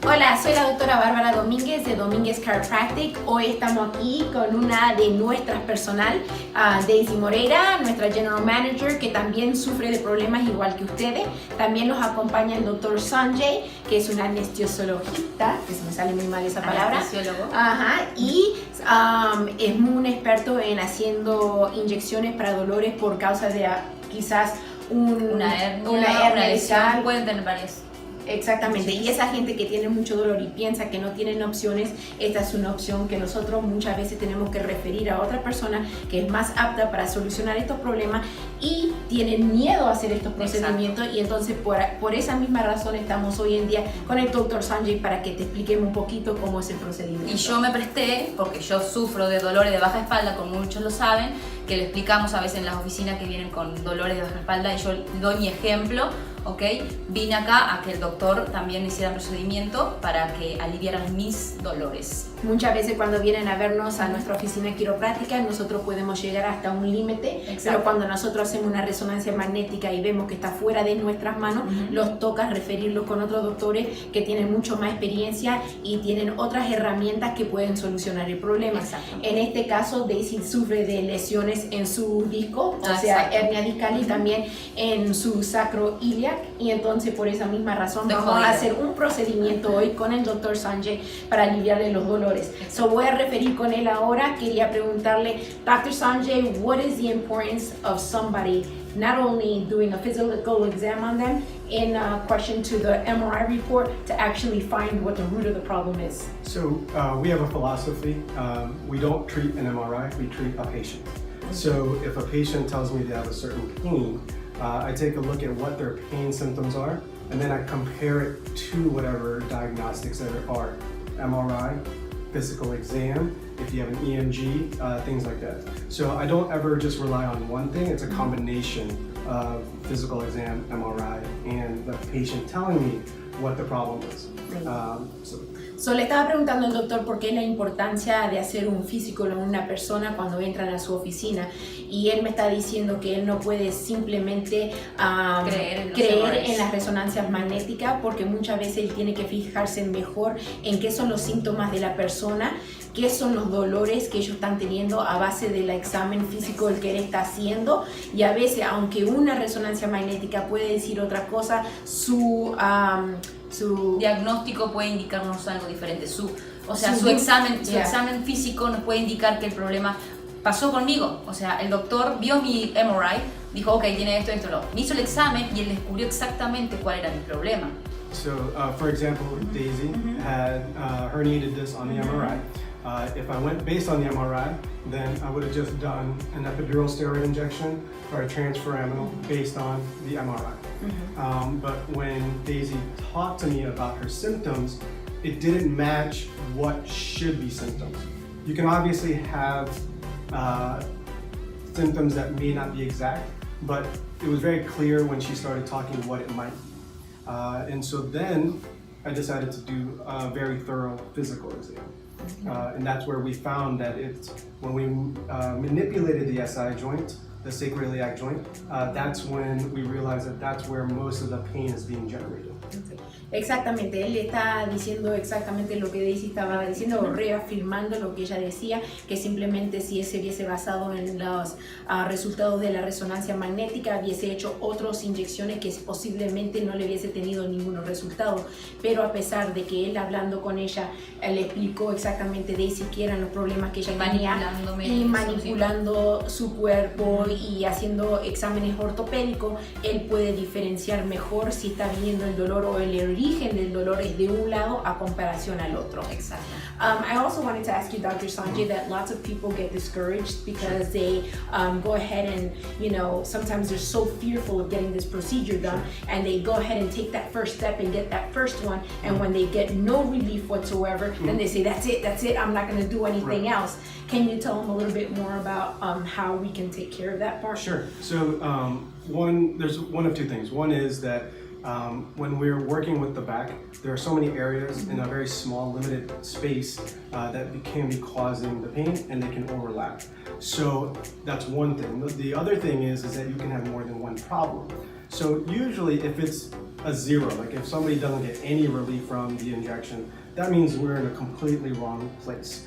Hola, soy la doctora Bárbara Domínguez de Domínguez Chiropractic. Hoy estamos aquí con una de nuestras personal, Daisy Moreira, nuestra General Manager, que también sufre de problemas igual que ustedes. También nos acompaña el doctor Sanjay, que es un anestesiologista, que se me sale muy mal esa palabra. Anestesiólogo. Ajá, y es un experto en haciendo inyecciones para dolores por causa de quizás una hernia, una lesión, pueden tener varias. Exactamente, y esa gente que tiene mucho dolor y piensa que no tienen opciones, esta es una opción que nosotros muchas veces tenemos que referir a otra persona que es más apta para solucionar estos problemas y tienen miedo a hacer estos procedimientos. Exacto. Y entonces por esa misma razón estamos hoy en día con el doctor Sanjay para que te expliquemos un poquito cómo es el procedimiento. Y yo me presté, porque yo sufro de dolores de baja espalda, como muchos lo saben, que lo explicamos a veces en las oficinas que vienen con dolores de baja espalda y yo doy mi ejemplo. ¿Ok? Vine acá a que el doctor también hiciera un procedimiento para que aliviaran mis dolores. Muchas veces cuando vienen a vernos a nuestra oficina quiropráctica, nosotros podemos llegar hasta un límite, pero cuando nosotros hacemos una resonancia magnética y vemos que está fuera de nuestras manos, los toca referirlos con otros doctores que tienen mucho más experiencia y tienen otras herramientas que pueden solucionar el problema. En este caso, Daisy sufre de lesiones en su disco, o sea, hernia discal y también en su sacroiliac, y entonces por esa misma razón vamos a hacer un procedimiento hoy con el doctor Sanjay para aliviarle los dolores. So voy a referir con él ahora. Quería preguntarle, Dr. Sanjay, what is the importance of somebody not only doing a physical exam on them in question to the MRI report to actually find what the root of the problem is? So we have a philosophy. We don't treat an MRI, we treat a patient. So if a patient tells me they have a certain pain, I take a look at what their pain symptoms are, and then I compare it to whatever diagnostics there are. MRI, physical exam, if you have an EMG, things like that. So I don't ever just rely on one thing, it's a combination of physical exam, MRI, and the patient telling me what the problem is. So le estaba preguntando al doctor por qué la importancia de hacer un físico en una persona cuando entran a su oficina, y él me está diciendo que él no puede simplemente creer en las resonancias magnéticas, porque muchas veces él tiene que fijarse mejor en qué son los síntomas de la persona, qué son los dolores que ellos están teniendo a base del examen físico el que él está haciendo, y a veces aunque una resonancia magnética puede decir otra cosa, su diagnóstico puede indicarnos algo diferente. Su examen físico nos puede indicar que el problema pasó conmigo. O sea, el doctor vio mi MRI, dijo, ok, tiene esto, esto, lo. Me hizo el examen y él descubrió exactamente cuál era mi problema. So, for example, Daisy had herniated disc on the MRI. If I went based on the MRI, then I would have just done an epidural steroid injection or a transforaminal based on the MRI. But when Daisy talked to me about her symptoms, it didn't match what should be symptoms. You can obviously have symptoms that may not be exact, but it was very clear when she started talking what it might be. And so then I decided to do a very thorough physical exam. And that's where we found that when we manipulated the SI joint, the sacroiliac joint, that's when we realized that that's where most of the pain is being generated. Exactamente, él está diciendo exactamente lo que Daisy estaba diciendo, reafirmando lo que ella decía, que simplemente si se hubiese basado en los resultados de la resonancia magnética, hubiese hecho otras inyecciones que posiblemente no le hubiese tenido ningún resultado. Pero a pesar de que él, hablando con ella, le explicó exactamente Daisy qué eran los problemas que ella tenía y manipulando su cuerpo y haciendo exámenes ortopédicos, él puede diferenciar mejor si está viniendo el dolor o el origen del dolor es de un lado a comparación al otro. Exacto. I also wanted to ask you, Dr. Sanjay, that lots of people get discouraged because they go ahead and, sometimes they're so fearful of getting this procedure done, and they go ahead and take that first step and get that first one, and when they get no relief whatsoever, then they say, that's it, I'm not going to do anything else. Can you tell them a little bit more about how we can take care of that part? Sure. So there's one of two things. One is that when we're working with the back, there are so many areas in a very small, limited space that can be causing the pain, and they can overlap. So that's one thing. The other thing is that you can have more than one problem. So usually if it's a zero, like if somebody doesn't get any relief from the injection, that means we're in a completely wrong place.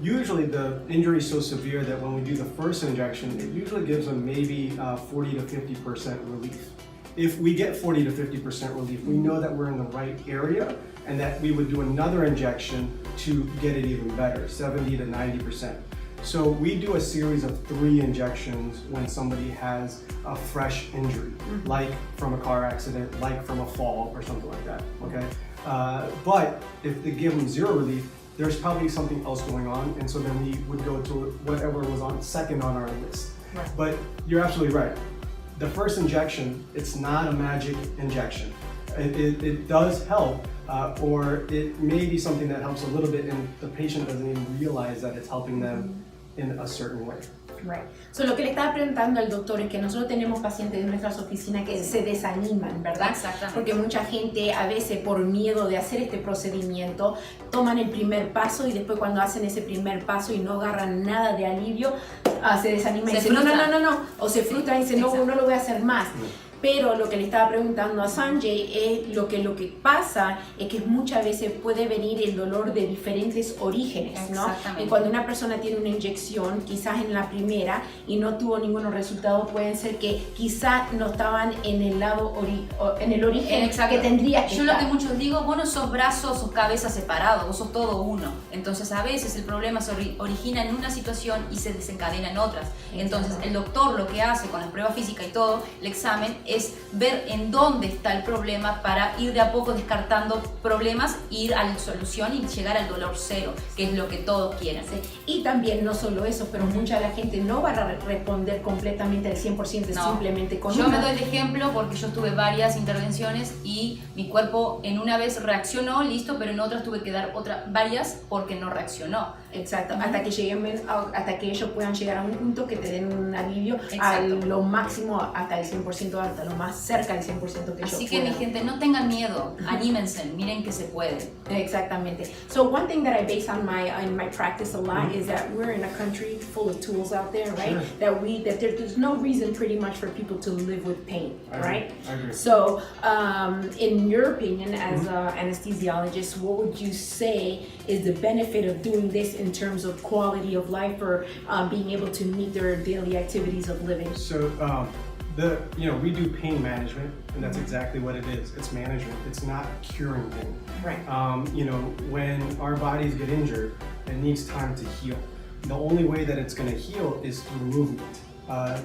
Usually the injury is so severe that when we do the first injection, it usually gives them maybe 40 to 50% relief. If we get 40 to 50% relief, we know that we're in the right area and that we would do another injection to get it even better, 70 to 90%. So we do a series of 3 injections when somebody has a fresh injury, like from a car accident, like from a fall or something like that, okay? But if they give them 0 relief, there's probably something else going on, and so then we would go to whatever was on second on our list. Right. But you're absolutely right. The first injection, it's not a magic injection. It does help, or it may be something that helps a little bit and the patient doesn't even realize that it's helping them in a certain way. Right. So, lo que le estaba preguntando al doctor es que nosotros tenemos pacientes en nuestras oficinas que se desaniman, ¿verdad? Exactamente. Porque mucha gente a veces por miedo de hacer este procedimiento toman el primer paso y después cuando hacen ese primer paso y no agarran nada de alivio, se desaniman y dicen no, o se frustran y dicen no lo voy a hacer más. Pero lo que le estaba preguntando a Sanjay es lo que pasa es que muchas veces puede venir el dolor de diferentes orígenes, ¿no? Y cuando una persona tiene una inyección, quizás en la primera y no tuvo ningunos resultados, pueden ser que quizás no estaban en el lado en el origen que tendría que Yo estar. lo que muchos digo, vos no sos brazos o cabeza separados, vos sos todo uno. Entonces a veces el problema se origina en una situación y se desencadena en otras. Entonces el doctor lo que hace con la prueba física y todo, el examen, es ver en dónde está el problema para ir de a poco descartando problemas, ir a la solución y llegar al dolor cero, que es lo que todos quieren. Sí. Y también no solo eso, pero mucha de la gente no va a responder completamente al 100% No. simplemente con Yo una. me doy de ejemplo porque yo tuve varias intervenciones y mi cuerpo en una vez reaccionó, listo, pero en otras tuve que dar varias porque no reaccionó. Exacto, hasta que ellos puedan llegar a un punto que te den un alivio a Exacto. lo máximo, hasta el 100%, hasta lo más cerca del 100% que ellos Así que puedan. mi gente, no tengan miedo, anímense, miren que se puede. Exactamente. So one thing that I base on my practice a lot is that we're in a country full of tools out there, right? Sure. That there's no reason pretty much for people to live with pain, right? I agree. So in your opinion as an anesthesiologist, what would you say is the benefit of doing this in terms of quality of life or being able to meet their daily activities of living? So we do pain management, and that's exactly what it is. It's management. It's not curing pain. Right. When our bodies get injured, it needs time to heal. The only way that it's going to heal is through movement,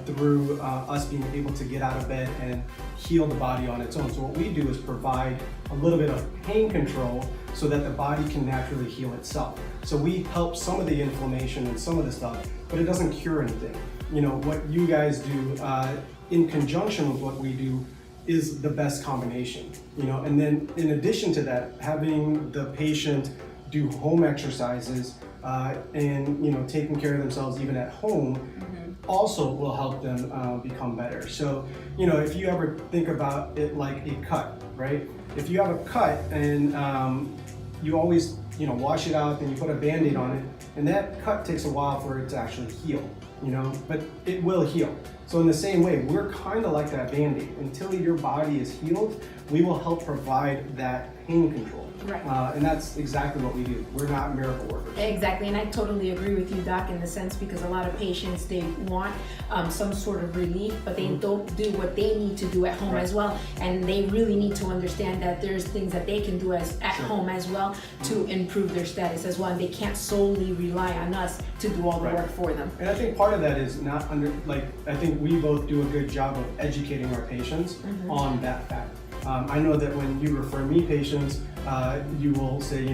through us being able to get out of bed and heal the body on its own. So what we do is provide a little bit of pain control so that the body can naturally heal itself. So we help some of the inflammation and some of the stuff, but it doesn't cure anything. What you guys do in conjunction with what we do is the best combination, and then in addition to that, having the patient do home exercises and taking care of themselves even at home also will help them become better. So if you ever think about it like a cut, right? If you have a cut and you always wash it out, then you put a Band-Aid on it, and that cut takes a while for it to actually heal, but it will heal. So in the same way, we're kind of like that Band-Aid. Until your body is healed, we will help provide that pain control. Right. And that's exactly what we do. We're not miracle workers. Exactly, and I totally agree with you, Doc, in the sense because a lot of patients, they want some sort of relief, but they don't do what they need to do at home as well, and they really need to understand that there's things that they can do at home as well to improve their status as well, and they can't solely rely on us to do all the work for them. And I think part of that is I think we both do a good job of educating our patients on that fact. I know that when you refer me patients, you will say,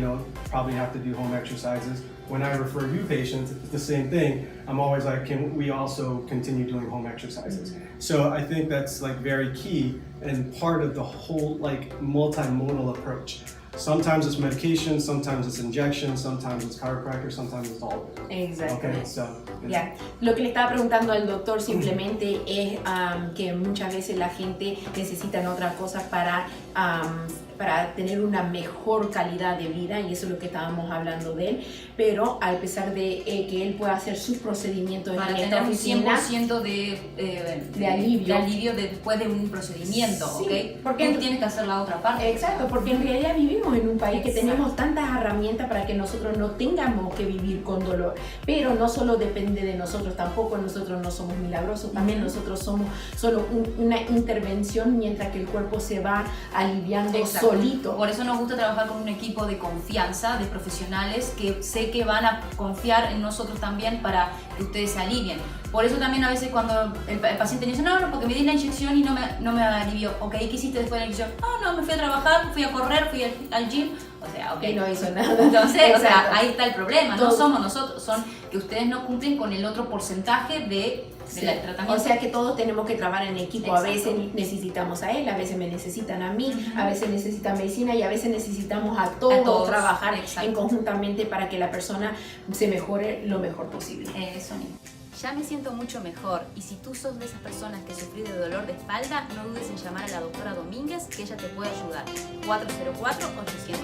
probably have to do home exercises. When I refer you patients, it's the same thing. I'm always like, can we also continue doing home exercises? So I think that's very key and part of the whole multimodal approach. Sometimes it's medication, sometimes it's injection, sometimes it's chiropractor, sometimes it's all of it. Exactly. Okay, so Yeah. Lo que le estaba preguntando al doctor simplemente es que muchas veces la gente necesita otra cosa para para tener una mejor calidad de vida, y eso es lo que estábamos hablando de él, pero a pesar de que él pueda hacer sus procedimientos para en esta tener un oficina, 100% de alivio después de un procedimiento, sí, ¿ok? porque tú tienes que hacer la otra parte. Exacto, porque en realidad vivimos en un país que Exacto. tenemos tantas herramientas para que nosotros no tengamos que vivir con dolor, pero no solo depende de nosotros, tampoco nosotros no somos milagrosos, también nosotros somos solo una intervención mientras que el cuerpo se va aliviando Exacto. solito. Por eso nos gusta trabajar con un equipo de confianza, de profesionales que sé que van a confiar en nosotros también para que ustedes se alivien. Por eso también a veces cuando el paciente dice, no, porque me di la inyección y no me alivió. Ok, ¿qué hiciste después de la inyección? No, me fui a trabajar, fui a correr, fui al gym. O sea, ok. Y no hizo nada. Entonces, o sea, Exacto. ahí está el problema. Todo. No somos nosotros, son que ustedes no cumplen con el otro porcentaje del tratamiento. O sea que todos tenemos que trabajar en equipo. Exacto. A veces necesitamos a él, a veces me necesitan a mí, a veces necesitan medicina y a veces necesitamos a todos trabajar en conjuntamente para que la persona se mejore lo mejor posible. Eso mismo. Ya me siento mucho mejor, y si tú sos de esas personas que sufrís de dolor de espalda, no dudes en llamar a la doctora Domínguez, que ella te puede ayudar. 404-800.